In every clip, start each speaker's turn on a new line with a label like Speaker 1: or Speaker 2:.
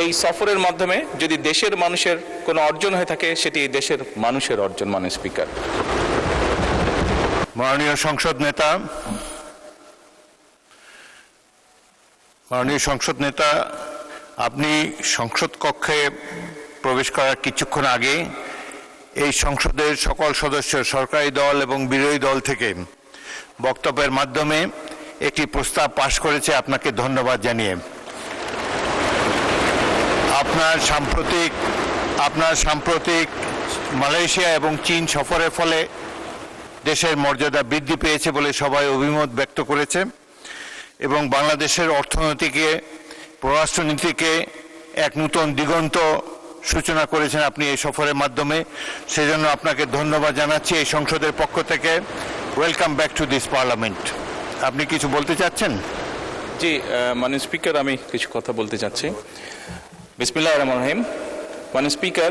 Speaker 1: এই সফরের মাধ্যমে যদি দেশের মানুষের কোনো অর্জন হয়ে থাকে সেটি দেশের মানুষের অর্জন। মাননীয় স্পিকার,
Speaker 2: মাননীয় সংসদ নেতা, আপনি সংসদ কক্ষে প্রবেশ করার কিছুক্ষণ আগে এই সংসদের সকল সদস্য, সরকারি দল এবং বিরোধী দল থেকে বক্তব্যের মাধ্যমে একটি প্রস্তাব পাশ করেছে। আপনাকে ধন্যবাদ জানিয়ে আপনার সাম্প্রতিক মালয়েশিয়া এবং চীন সফরের ফলে দেশের মর্যাদা বৃদ্ধি পেয়েছে বলে সবাই অভিমত ব্যক্ত করেছে এবং বাংলাদেশের অর্থনীতিকে, পররাষ্ট্রনীতিকে এক নতুন দিগন্ত সূচনা করেছেন আপনি এই সফরের মাধ্যমে। সেজন্য আপনাকে ধন্যবাদ জানাচ্ছি এই সংসদের পক্ষ থেকে। Welcome back to this parliament. আপনি কিছু বলতে চাচ্ছেন?
Speaker 1: জি মাননীয় স্পিকার, আমি কিছু কথা বলতে চাচ্ছি। বিসমিল্লাহির রহমানির রহিম। মাননীয় স্পিকার,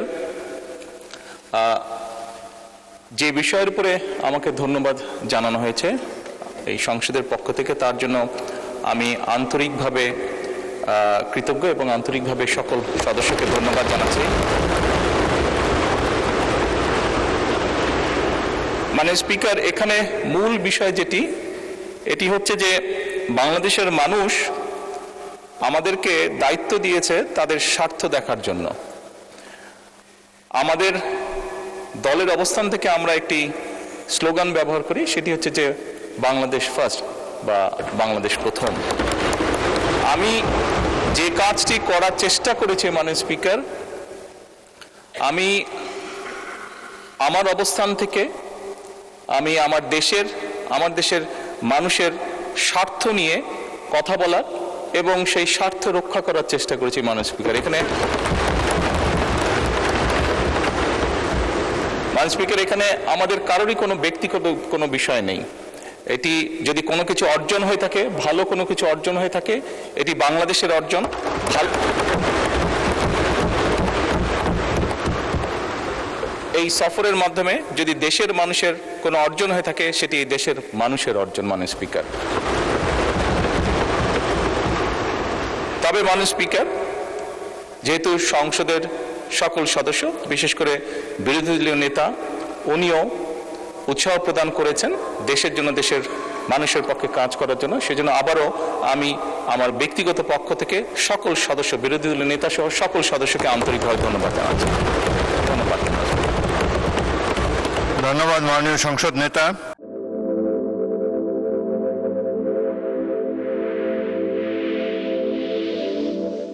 Speaker 1: যে বিষয়ের উপরে আমাকে ধন্যবাদ জানানো হয়েছে এই সংসদের পক্ষ থেকে, তার জন্য আমি আন্তরিকভাবে কৃতজ্ঞ এবং আন্তরিকভাবে সকল সদস্যকে ধন্যবাদ জানাচ্ছি। মাননীয় স্পিকার, এখানে মূল বিষয় এটি হচ্ছে যে বাংলাদেশের মানুষ আমাদেরকে দায়িত্ব দিয়েছে তাদের স্বার্থ দেখার জন্য। আমাদের দলের অবস্থান থেকে আমরা একটি স্লোগান ব্যবহার করি, সেটি হচ্ছে যে বাংলাদেশ ফার্স্ট বা বাংলাদেশ প্রথম। আমি যে কাজটি করার চেষ্টা করেছি মাননীয় স্পিকার, আমি আমার অবস্থান থেকে আমি আমার দেশের মানুষের স্বার্থ নিয়ে কথা বলার এবং সেই স্বার্থ রক্ষা করার চেষ্টা করেছি মাননীয় স্পিকার। এখানে মাননীয় স্পিকার, এখানে আমাদের কারোরই কোনো ব্যক্তিগত কোনো বিষয় নেই। এটি যদি কোনো কিছু অর্জন হয়ে থাকে, ভালো কোনো কিছু অর্জন হয়ে থাকে, এটি বাংলাদেশের অর্জন। এই সফরের মাধ্যমে যদি দেশের মানুষের কোনো অর্জন হয়ে থাকে সেটি দেশের মানুষের অর্জন। মাননীয় স্পিকার, তবে মাননীয় স্পিকার, যেহেতু সংসদের সকল সদস্য, বিশেষ করে বিরোধী দলীয় নেতা, উনিও উৎসাহ প্রদান করেছেন দেশের জন্য, দেশের মানুষের পক্ষে কাজ করার জন্য, সেজন্য আবারও আমি আমার ব্যক্তিগত পক্ষ থেকে সকল সদস্য, বিরোধী দলীয় নেতা সহ সকল সদস্যকে আন্তরিকভাবে ধন্যবাদ জানাচ্ছি।
Speaker 2: ধন্যবাদ মাননীয় সংসদ নেতা।